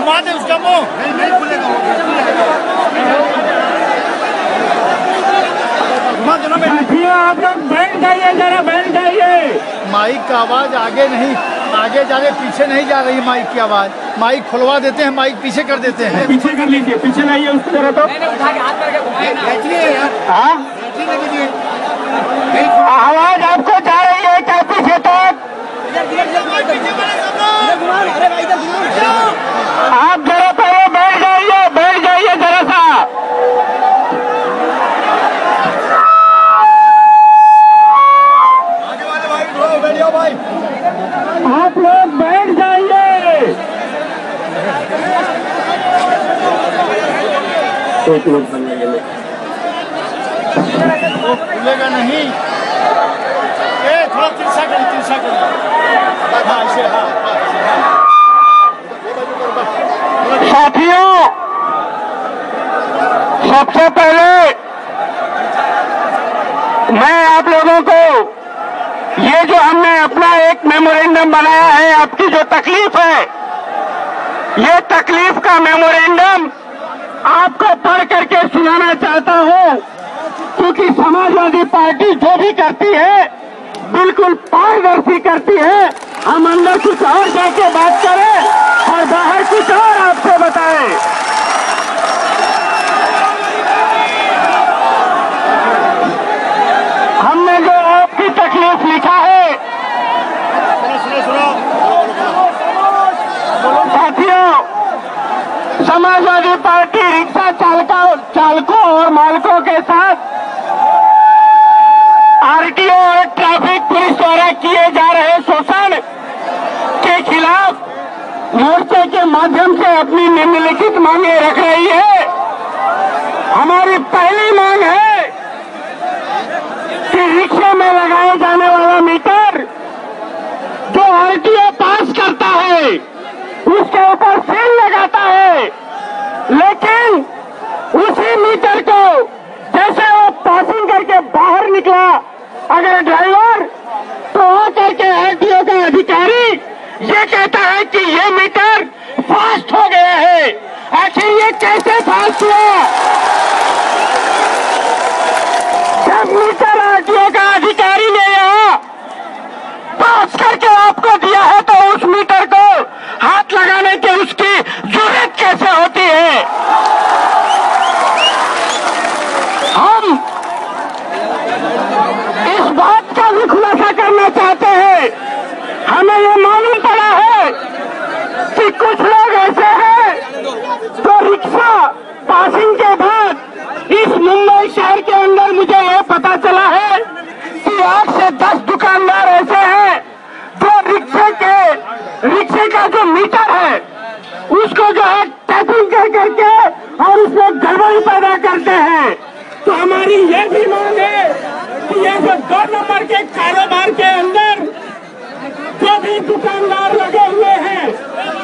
घुमा दे उसका मुंह। नहीं खुलेगा, घुमा दो ना। आप लोग बैठ जाइए, जरा बैठ जाइए। माइक का आवाज आगे नहीं, आगे जा रहे, पीछे नहीं जा रही माइक की आवाज। माइक खुलवा देते हैं, माइक पीछे कर देते हैं। पीछे कर लीजिए, पीछे लाइए उसको जरा। तो आवाज आपको जा रही है क्या पीछे तक? आप जरा पहले बैठ जाइए जरा सा। आगे वाले भाई बैठो भाई, आप लोग बैठ जाइए। खुलेगा नहीं। थोड़ा तिरछा करो, तिरछा करो। हाँ ऐसे, हाँ। साथियों, सबसे पहले मैं आप लोगों को ये जो हमने अपना एक मेमोरेंडम बनाया है, आपकी जो तकलीफ है, ये तकलीफ का मेमोरेंडम आपको पढ़ करके सुनाना चाहता हूं, क्योंकि समाजवादी पार्टी जो भी करती है बिल्कुल पारदर्शी करती है। हम अंदर कुछ और जाके बात करें और बाहर कुछ और आपसे बताएं। हमने जो आपकी तकलीफ लिखा है, साथियों, समाजवादी पार्टी रिक्शा चालकों और मालकों के साथ आरटीओ और ट्रैफिक पुलिस द्वारा किए जा रहे शोषण के खिलाफ मोर्चे के माध्यम से अपनी निम्नलिखित मांगे रख रही है। हमारी पहली मांग है कि रिक्शे में लगाए जाने वाला मीटर जो आरटीओ पास करता है उसके ऊपर सील लगाता है, लेकिन उसी मीटर को जैसे वो पासिंग करके बाहर निकला, अगर ड्राइवर तो आकर के आरटीओ का अधिकारी ये कहता है कि ये मीटर फास्ट हो गया है। आखिर ये कैसे फास्ट हुआ? जब मीटर आरटीओ का अधिकारी ने यहाँ पास करके आपको दिया है तो उस मीटर को हाथ लगाने की उसकी जरूरत कैसे होती है? हम इस बात का भी खुलासा करना चाहते हैं। हमें ये मालूम पड़ा है कि कुछ लोग ऐसे हैं जो रिक्शा पासिंग के बाद इस मुंबई शहर के अंदर, मुझे ये पता चला है कि 8 से 10 दुकानदार ऐसे हैं जो रिक्शे का जो मीटर है उसको जो है टैपिंग कर करके और उसमें गड़बड़ी पैदा करते हैं। तो हमारी ये भी मांग है कि ये जो 2 नंबर के कारोबार के अंदर जो भी दुकानदार लगे हुए हैं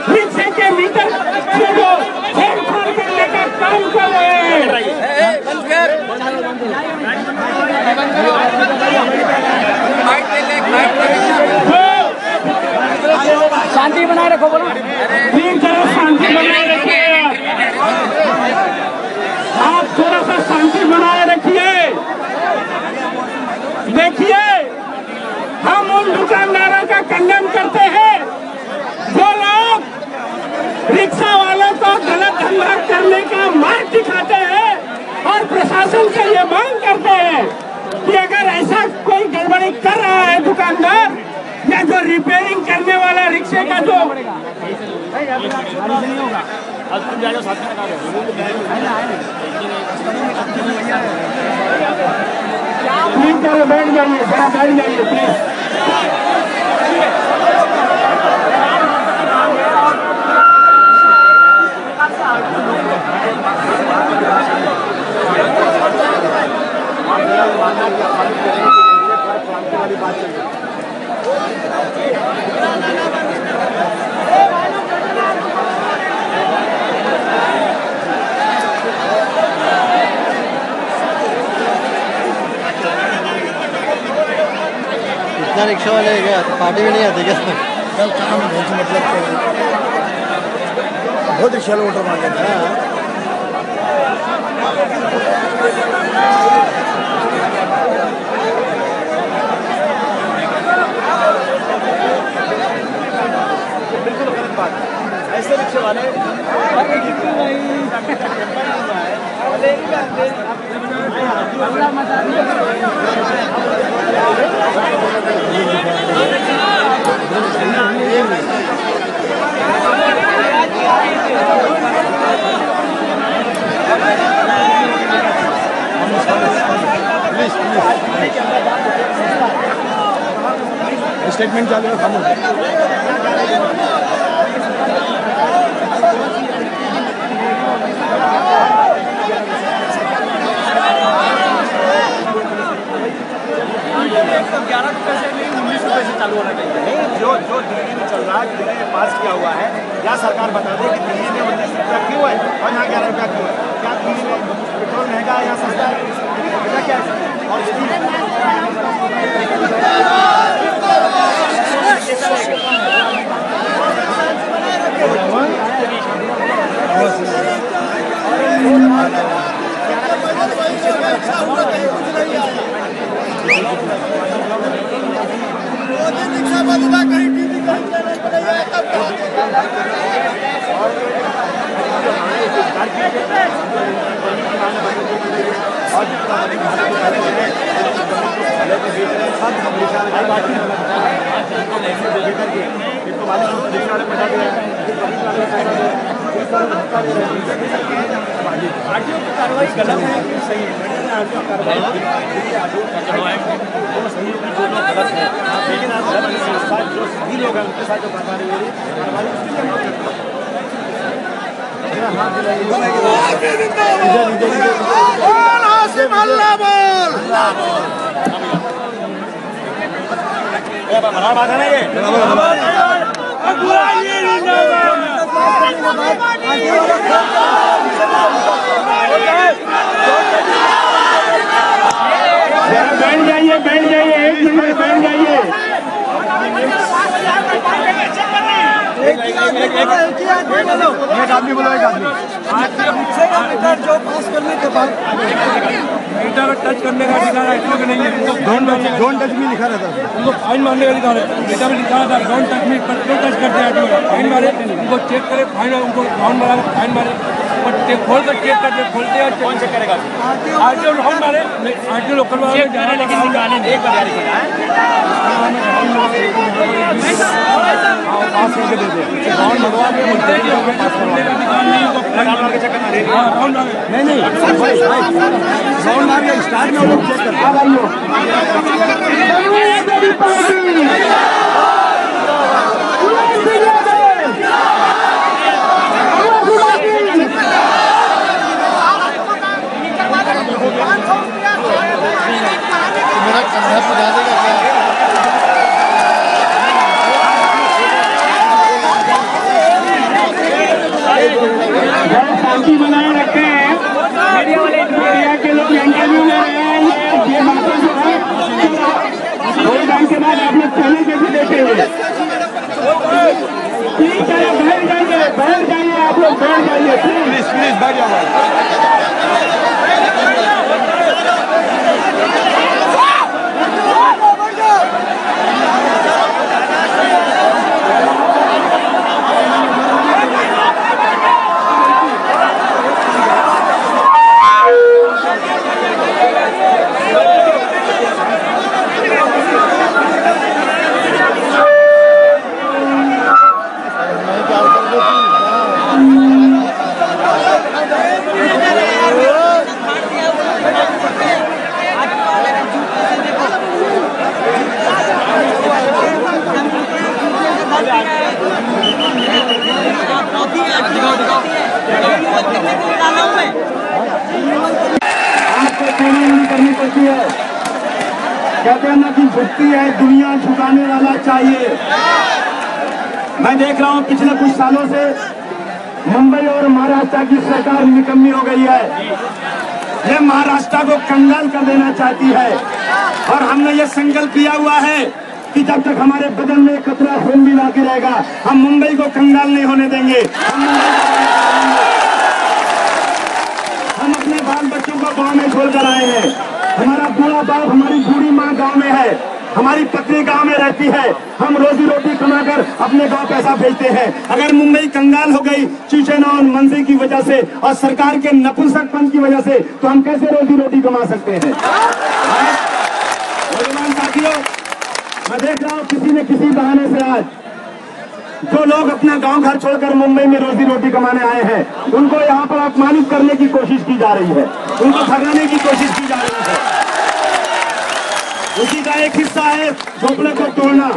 रिक्शे के मीटर से जो छेड़छाड़ करने का काम कर रहे हैं, शांति बनाए रखो। बोलो प्लीज, जरा शांति बनाए रखिए। आप थोड़ा सा शांति बनाए रखिए। देखिए, हम उन दुकानदारों का कंडेम करते हैं जो लोग रिक्शा वालों को गलत धंधा करने का मार्ग दिखाते हैं और प्रशासन से ये मांग करते हैं कि अगर ऐसा कोई गड़बड़ी कर रहा है दुकानदार या जो रिपेयरिंग करने वाला रिक्शे का जो प्लीज जरा बैठ जाइए, जरा बैठ जाइए प्लीज। इतना रिक्शा वाले गया पार्टी में नहीं आते क्या? कल काम है, मतलब बहुत रिक्शा वोटर मांगे बिल्कुल गलत बात है। ऐसे रिक्शे वाले स्टेटमेंट चालू है खामोश। चालू होना चाहिए नहीं, जो दिल्ली में चल रहा है, दिल्ली में पास किया हुआ है, या सरकार बता दे कि दिल्ली में 19 रुपया क्यों है और यहाँ 11 रुपया क्यों है। क्या दिल्ली में पेट्रोल महंगा है, यहाँ सस्ता है, क्या है? और कार्रवाई गलत है कि सही है? लेकिन आप जो सही लोग हैं उनके साथ जो कार्रवाई हो रही है, बात है ना ये बैठ जाइए 1 मिनट बैठ जाइए। एक आदमी बोलो, एक आदमी जो पास करने के बाद मीटर टच करने का लिखा है, इसमें नहीं है। डोंट टच मी लिखा रहता है, उनको फाइन मारने का लिखा है। मीटर में लिखा था डोंट टच मी, पर क्यों टच करते हैं? फाइन मारे, उनको चेक करे, फाइन उनको राउंड मारा, फाइन मारे, खोल कर चेक करते, खोलते हैं। कौन चेक करेगा? आरटीओ राउंड मारे, आरटीओ लोकल वाले चेक करें, लेकिन निकाले नहीं। एक बार पास करके दे दे, राउंड मंगवा के मुद्दे की पास करवा राउंड मार के चेक करना। राउंड नहीं राउंड मार के स्टार्ट में वो लोग चेक करते हैं। मेरा कंधा पुजा देगा क्या? शांति बनाए रखते हैं। मीडिया के लोग इंटरव्यू ले रहे हैं, ये बातें जो है थोड़ी टाइम के बाद आप लोग चले के भी देखेंगे। ठीक है, बैठ जाइए आप लोग, बैठ जाइए प्लीज बैठ जाओ। आपको ट्रेनिंग करनी पड़ती है। कहते हैं ना कि झुकती है दुनिया, झुकाने वाला चाहिए। मैं देख रहा हूँ पिछले कुछ सालों से मुंबई और महाराष्ट्र की सरकार निकम्मी हो गई है। ये महाराष्ट्र को कंगाल कर देना चाहती है और हमने ये संकल्प किया हुआ है कि जब तक हमारे बदन में कतरा खून भी बाकी रहेगा, हम मुंबई को कंगाल नहीं होने देंगे। छोड़कर आए हैं। हमारा बूढ़ा बाप, हमारी बूढ़ी माँ गांव में है, हमारी पत्नी गांव में रहती है। हम रोजी रोटी कमाकर अपने गांव पैसा भेजते हैं। अगर मुंबई कंगाल हो गई शिवसेना और मनसे की वजह से और सरकार के नपुंसकपन की वजह से, तो हम कैसे रोजी रोटी कमा सकते हैं? साथियों, मैं देख रहा हूँ किसी न किसी बहाने से आज जो लोग अपना गांव घर छोड़कर मुंबई में रोजी रोटी कमाने आए हैं, उनको यहाँ पर अपमानित करने की कोशिश की जा रही है, उनको भगाने की कोशिश की जा रही है। उसी का एक हिस्सा है झोपड़े को तोड़ना।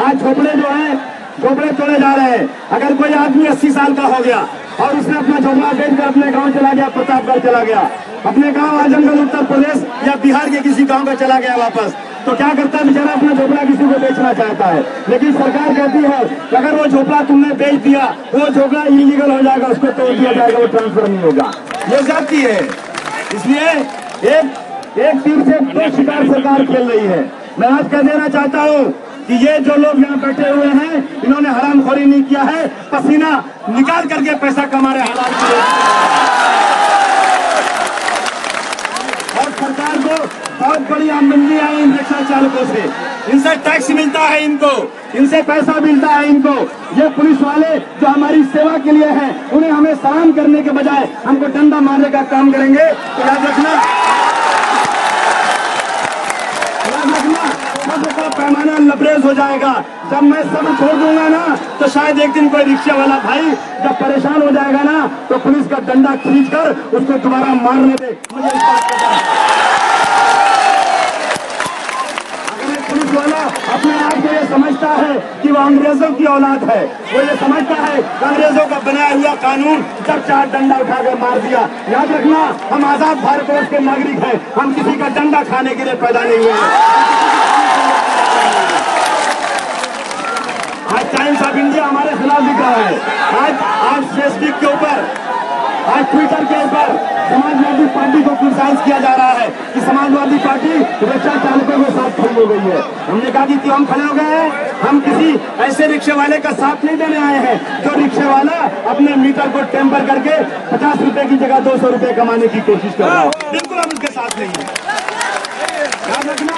आज झोपड़े जो है, झोपड़े तोड़े जा रहे हैं। अगर कोई आदमी 80 साल का हो गया और उसने अपना झोपड़ा बेचकर अपने गांव चला गया, प्रतापगढ़ चला गया, अपने गांव आजमगढ़ उत्तर प्रदेश या बिहार के किसी गांव का चला गया वापस, तो क्या करता है बेचारा? अपना झोपड़ा किसी को बेचना चाहता है। लेकिन सरकार कहती है कि अगर वो झोपड़ा तुमने बेच दिया, वो झोपड़ा इलीगल हो जाएगा, उसको तोड़ दिया जाएगा, वो ट्रांसफर नहीं होगा। ये जाती है। इसलिए एक तीर से दो शिकार सरकार खेल रही है। मैं आज कह देना चाहता हूँ कि ये जो लोग यहाँ बैठे हुए हैं, इन्होंने हरामखोरी नहीं किया है, पसीना निकाल करके पैसा कमा रहे हालात। और सरकार को बहुत बड़ी आमदनी है इन रिक्शा चालकों से, इनसे टैक्स मिलता है, इनको इनसे पैसा मिलता है इनको। ये पुलिस वाले जो हमारी सेवा के लिए हैं, उन्हें हमें सलाम करने के बजाय हमको डंडा मारने का काम करेंगे, तो याद रखना सबका पैमाना लबरेज हो जाएगा। जब मैं सब छोड़ दूंगा ना, तो शायद एक दिन कोई रिक्शा वाला भाई जब परेशान हो जाएगा ना, तो पुलिस का डंडा खींचकर उसको दोबारा मारने दे। मुझे इस बात का अगर एक पुलिस वाला अपने आप को ये समझता है कि वो अंग्रेजों की औलाद है, वो ये समझता है कि अंग्रेजों का बनाया हुआ कानून जब चार डंडा उठाकर मार दिया। याद रखना, हम आजाद भारतवर्ष के नागरिक हैं, हम किसी का डंडा खाने के लिए पैदा नहीं हुए हैं। आज टाइम्स ऑफ इंडिया हमारे खिलाफ लिख रहा है। आज फेसबुक के ऊपर, आज ट्विटर के ऊपर समाजवादी पार्टी को क्रिटिसाइज किया जा रहा है कि समाजवादी पार्टी रिक्शा चालकों के साथ खड़ी हो गई है। हमने कहा कि क्यों हम खड़े हो गए हैं? हम किसी ऐसे रिक्शे वाले का साथ नहीं देने आए हैं जो रिक्शे वाला अपने मीटर को टेम्पर करके 50 रुपए की जगह 200 रुपए कमाने की कोशिश कर रहा है। बिल्कुल हम उसके साथ नहीं है। याद रखना,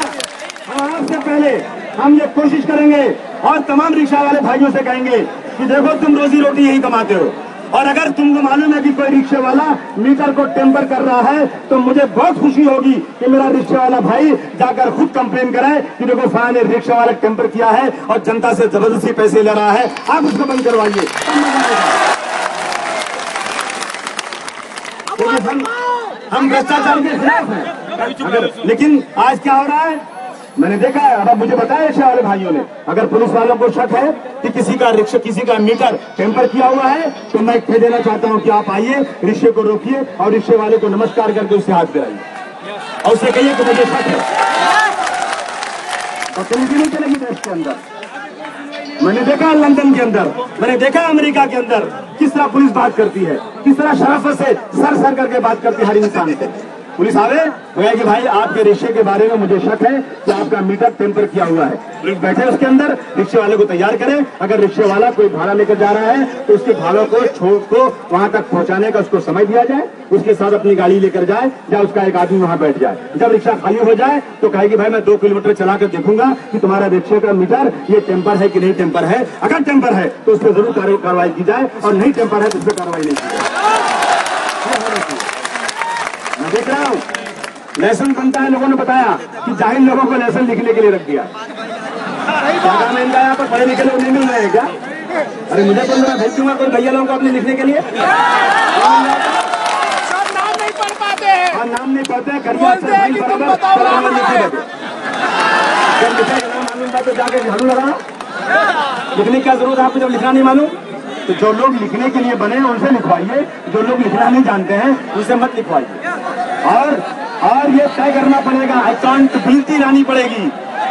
आपसे पहले हम ये कोशिश करेंगे और तमाम रिक्शा वाले भाइयों से कहेंगे कि देखो, तुम रोजी रोटी यही कमाते हो, और अगर तुमको मालूम है कि कोई रिक्शे वाला मीटर को टेम्पर कर रहा है, तो मुझे बहुत खुशी होगी कि मेरा रिक्शे वाला भाई जाकर खुद कंप्लेन करे कि देखो फलाने ने रिक्शा वाला टेम्पर किया है और जनता से जबरदस्ती पैसे ले रहा है, आप उसको बंद करवाइए। हम भ्रष्टाचार के खिलाफ हैं। लेकिन आज क्या हो रहा है, मैंने देखा है। अब मुझे बताया रिक्शा वाले भाइयों ने, अगर पुलिस वालों को शक है कि किसी का मीटर टेम्पर किया हुआ है, तो मैं कह देना चाहता हूं कि आप आइए, रिक्शे को रोकिए और रिक्शे वाले को नमस्कार करके उससे हाथ मिलाइए और उससे कहिए कि मुझे शक है। और पुलिस भी नहीं चलेगी देश के अंदर। मैंने देखा लंदन के अंदर, मैंने देखा अमेरिका के अंदर किस तरह पुलिस बात करती है, किस तरह शराफत से सर करके बात करती है हर इंसान से। पुलिस आवे कि भाई आपके रिक्शे के बारे में मुझे शक है कि आपका मीटर टेम्पर किया हुआ है। पुलिस बैठे उसके अंदर, रिक्शे वाले को तैयार करें। अगर रिक्शे वाला कोई भाड़ा लेकर जा रहा है तो उसके भाड़ों को छोड़ को वहां तक पहुंचाने का उसको समय दिया जाए, उसके साथ अपनी गाड़ी लेकर जाए या उसका एक आदमी वहां बैठ जाए। जब रिक्शा खाली हो जाए तो कहेगी भाई मैं 2 किलोमीटर चलाकर देखूंगा कि तुम्हारा रिक्शे का मीटर ये टेम्पर है कि नहीं टेम्पर है। अगर टेम्पर है तो उस पर जरूर कार्रवाई की जाए और नहीं टेम्पर है तो उस पर कार्रवाई नहीं की जाए। मैं देख रहा हूँ लाइसेंस बनता है, लोगों ने बताया कि जाहिर लोगों को लाइसेंस लिखने के लिए रख दिया। क्या काम है इनका? यहाँ पर पढ़े लिखे लोग नहीं मिल रहे हैं क्या? अरे मुझे तो मैं भेज दूंगा कोई भैया लोगों को अपने लिखने के लिए। नाम नहीं पढ़ पाते हैं। हाँ, नाम नहीं पढ़ते हैं, मालूम बात तो जाके झाड़ू लगाना। लिखने की क्या जरूरत है आपको जब लिखना नहीं मालूम? तो जो लोग लिखने के लिए बने उनसे लिखवाइए, जो लोग लिखना नहीं जानते हैं उनसे मत लिखवाइए। और ये तय करना पड़ेगा, अकाउंटेबिलिटी लानी पड़ेगी।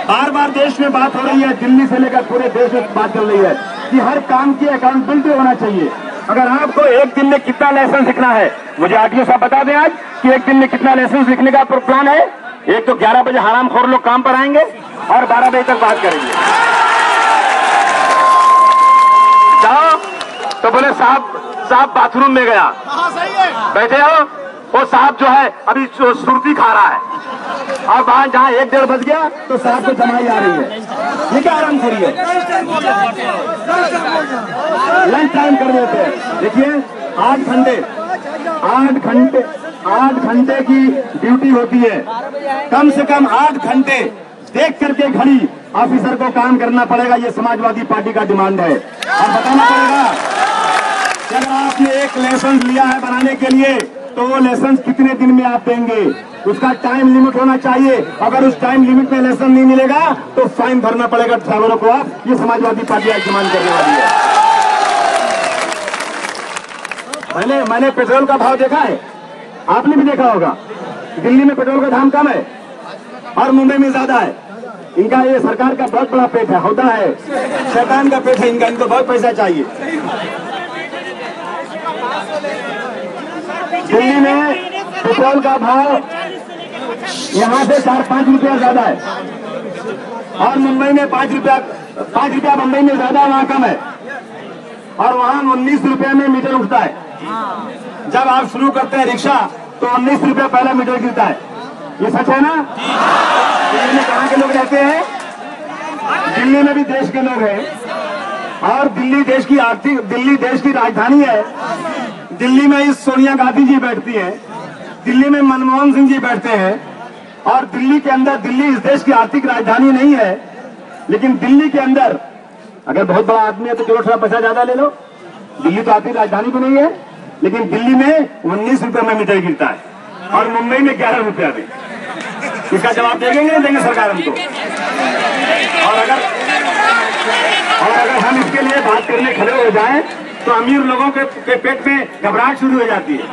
बार बार देश में बात हो रही है, दिल्ली से लेकर पूरे देश में बात चल रही है कि हर काम की अकाउंटेबिलिटी होना चाहिए। अगर आपको एक दिन में कितना लाइसेंस लिखना है, मुझे आरटीओ साहब बता दें आज कि एक दिन में कितना लाइसेंस लिखने का प्लान है। एक तो 11 बजे हरामखोर लोग काम पर आएंगे और 12 बजे तक बात करेंगे। जाओ तो बोले साहब बाथरूम में गया, बैठे हो वो साहब जो है अभी सुर्ती खा रहा है और वहां जहां 1-1:30 बज गया तो साहब को जमाई आ रही है। ये क्या आराम खोरी है? लंच टाइम कर देते हैं। देखिए 8 घंटे की ड्यूटी होती है, कम से कम 8 घंटे देख करके घड़ी ऑफिसर को काम करना पड़ेगा। ये समाजवादी पार्टी का डिमांड है और बताना पड़ेगा कि अगर आपने एक लाइसेंस लिया है बनाने के लिए तो वो लाइसेंस कितने दिन में आप देंगे, उसका टाइम लिमिट होना चाहिए। अगर उस टाइम लिमिट में लाइसेंस नहीं मिलेगा तो फाइन भरना पड़ेगा ड्राइवरों को। आप ये समाजवादी पार्टी आज डिमांड करने वाली है। मैंने पेट्रोल का भाव देखा है, आपने भी देखा होगा। दिल्ली में पेट्रोल का दाम कम है और मुंबई में ज्यादा है। इनका ये सरकार का बहुत बड़ा पेट है, होता है शैतान का पेट है इनका, इनको बहुत पैसा चाहिए। दिल्ली में पेट्रोल का भाव यहाँ से 4-5 रुपया ज्यादा है और मुंबई में 5 रुपया मुंबई में ज्यादा, वहाँ कम है और वहाँ 19 रुपये में मीटर उठता है। जब आप शुरू करते हैं रिक्शा तो 19 रुपये पहला मीटर गिरता है। ये सच है ना? दिल्ली में कहाँ के लोग रहते हैं? दिल्ली में भी देश के लोग हैं और दिल्ली देश की राजधानी है। दिल्ली में इस सोनिया गांधी जी बैठती हैं, दिल्ली में मनमोहन सिंह जी बैठते हैं और दिल्ली के अंदर, दिल्ली इस देश की आर्थिक राजधानी नहीं है, लेकिन दिल्ली के अंदर अगर बहुत बड़ा आदमी है तो चलो थोड़ा पैसा ज्यादा ले लो। दिल्ली तो आर्थिक राजधानी भी नहीं है, लेकिन दिल्ली में 19 रुपये में मीटर गिरता है और मुंबई में 11 रुपया भी। इसका जवाब देंगे नहीं देंगे सरकार हमको? और अगर हम इसके लिए बात करने खड़े हो जाएं तो अमीर लोगों के पेट में घबराहट शुरू हो जाती है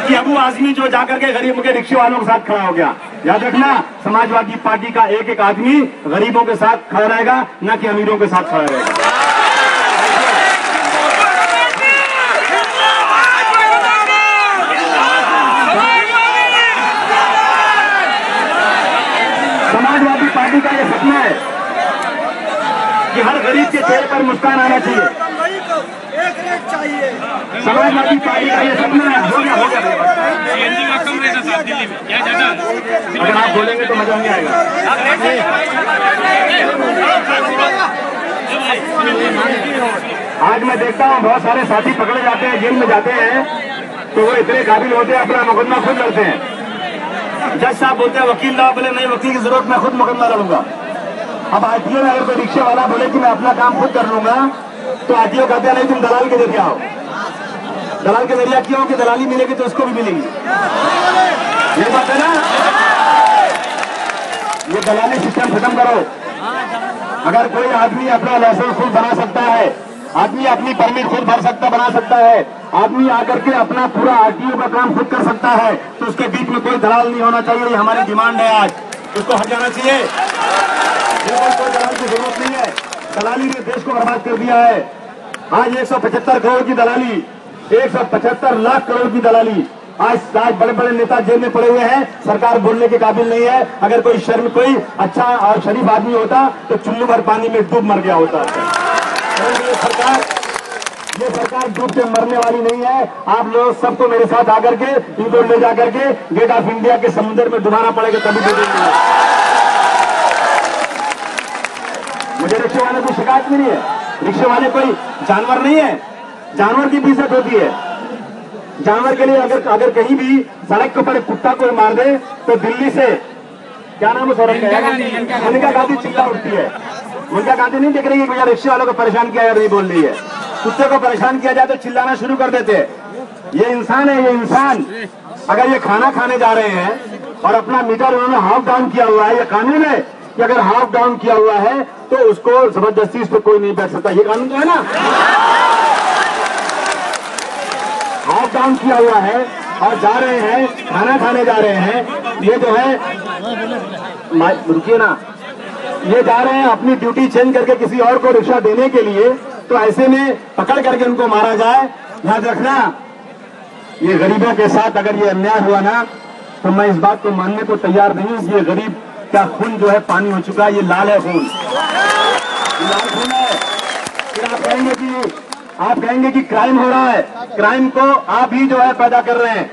कि अब वो आदमी जो जाकर के गरीब के रिक्शे वालों के साथ खड़ा हो गया। याद रखना, समाजवादी पार्टी का एक आदमी गरीबों के साथ खड़ा रहेगा, न कि अमीरों के साथ खड़ा रहेगा। समाजवादी पार्टी का ये सपना है कि हर गरीब के चेहरे पर मुस्कान आना चाहिए। समाजवादी पार्टी का ये सपना है। हो गया सीएनजी का कम रेट है साहब दिल्ली में, क्या ज्यादा? अगर आप बोलेंगे तो मजा नहीं आएगा। आज मैं देखता हूँ बहुत सारे साथी पकड़े जाते हैं, जेल में जाते हैं तो वो इतने काबिल होते हैं अपना मुकदमा खुद लड़ते हैं। जज साहब बोलते हैं वकील लाओ, बोले नहीं वकील की जरूरत, मैं खुद मुकदमा लड़ूंगा। अब आरटीओ में अगर कोई रिक्शे वाला बोले कि मैं अपना काम खुद कर लूंगा तो आरटीओ कहते हैं नहीं तुम दलाल के जरिए आओ। दलाल के जरिए क्यों? कि दलाली मिलेगी तो उसको भी मिलेगी। ये बात है ना? ये दलाली सिस्टम खत्म करो। अगर कोई आदमी अपना लाइसेंस खुद बना सकता है, आदमी अपनी परमिट खुद बना सकता है, आदमी आकर के अपना पूरा आरटीओ का काम खुद कर सकता है, तो उसके बीच में कोई दलाल नहीं होना चाहिए। ये हमारी डिमांड है, आज उसको हट जाना चाहिए। कोई दलाल की जरूरत नहीं है। दलाली ने देश को बर्बाद कर दिया है। आज 175 करोड़ की दलाली, 175 लाख करोड़ की दलाली। आज बड़े बड़े नेता जेल में पड़े हुए हैं, सरकार बोलने के काबिल नहीं है। अगर कोई अच्छा और शरीफ आदमी होता तो चुल्लू भर पानी में डूब मर गया होता। ये सरकार डूब के मरने वाली नहीं है। आप लोग सबको मेरे साथ आकर के इनको ले जाकर के गेट ऑफ इंडिया के समुद्र में डुबाना पड़ेगा, तभी डूबेंगे। मुझे रिक्शे वाले को शिकायत भी नहीं है। रिक्शे वाले कोई जानवर नहीं है, जानवर की भी इज्जत होती है। जानवर के लिए अगर कहीं भी सड़क के ऊपर कुत्ता कोई मार दे तो दिल्ली से, क्या नाम है सड़क का, मोनिका गांधी चिल्ला उठती है। मोनिका गांधी नहीं देख रही है भैया रिक्शे वालों को परेशान किया नहीं बोल रही है। कुत्ते को परेशान किया जाए तो चिल्लाना शुरू कर देते हैं। ये इंसान है, ये इंसान अगर ये खाना खाने जा रहे हैं और अपना मीटर उन्होंने हाफ डाउन किया हुआ है, ये कानून है कि अगर हाफ डाउन किया हुआ है तो उसको जबरदस्ती इस पर कोई नहीं बैठ सकता। ये कानून तो है ना? हाफ डाउन किया हुआ है और जा रहे हैं, खाना खाने जा रहे हैं। ये जो है, रुकिए ना, ये जा रहे हैं अपनी ड्यूटी चेंज करके किसी और को रिक्शा देने के लिए, तो ऐसे में पकड़ करके उनको मारा जाए। याद रखना, ये गरीबों के साथ अगर ये अन्याय हुआ ना तो मैं इस बात को मानने को तैयार नहीं हूं। ये गरीब का खून जो है पानी हो चुका है, ये लाल है खून, लाल खून है। फिर आप कहेंगे कि क्राइम हो रहा है। क्राइम को आप ही जो है पैदा कर रहे हैं।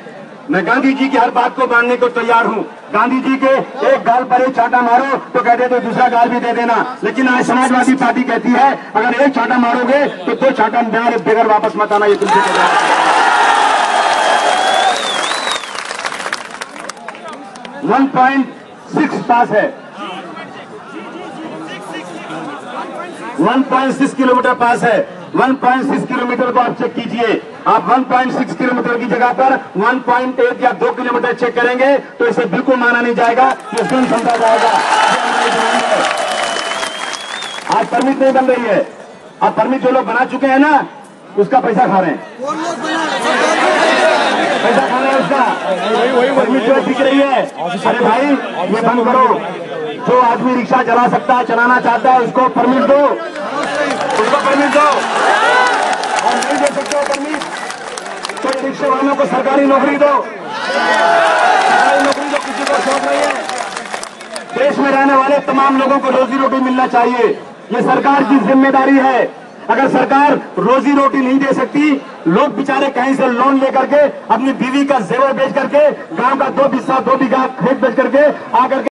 मैं गांधी जी की हर बात को मानने को तैयार हूँ। गांधी जी के एक गाल पर एक चाटा मारो तो कहते तो दूसरा गाल भी दे देना, लेकिन आज समाजवादी पार्टी कहती है अगर एक चाटा मारोगे तो 2 चाटा बगैर वापस मत आना। ये तुमसे 1.6 पास है, 1.6 किलोमीटर पास है। 1.6 किलोमीटर को आप चेक कीजिए। आप 1.6 किलोमीटर की जगह पर 1.8 या 2 किलोमीटर चेक करेंगे तो इसे बिल्कुल माना नहीं जाएगा, ये स्वयं समझा जाएगा। आज परमिट नहीं बन रही है। अब परमिट जो लोग बना चुके हैं ना, उसका पैसा खा रहे हैं, पैसा खा रहे हैं उसका। परमिट जो बिक रही है, अरे भाई ये बंद करो। जो आदमी रिक्शा चला सकता है, चलाना चाहता है, उसको परमिट दो, उसको परमिट दो। और नहीं दे सकते हो परमिट तो रिक्शे वालों को सरकारी नौकरी दो, सरकारी नौकरी दो, किसी को शौक नहीं है। देश में रहने वाले तमाम लोगों को रोजी रोटी मिलना चाहिए, ये सरकार की जिम्मेदारी है। अगर सरकार रोजी रोटी नहीं दे सकती, लोग बेचारे कहीं से लोन लेकर के अपनी बीवी का जेवर बेच करके, गांव का 2 बीघा खेत बेच करके आकर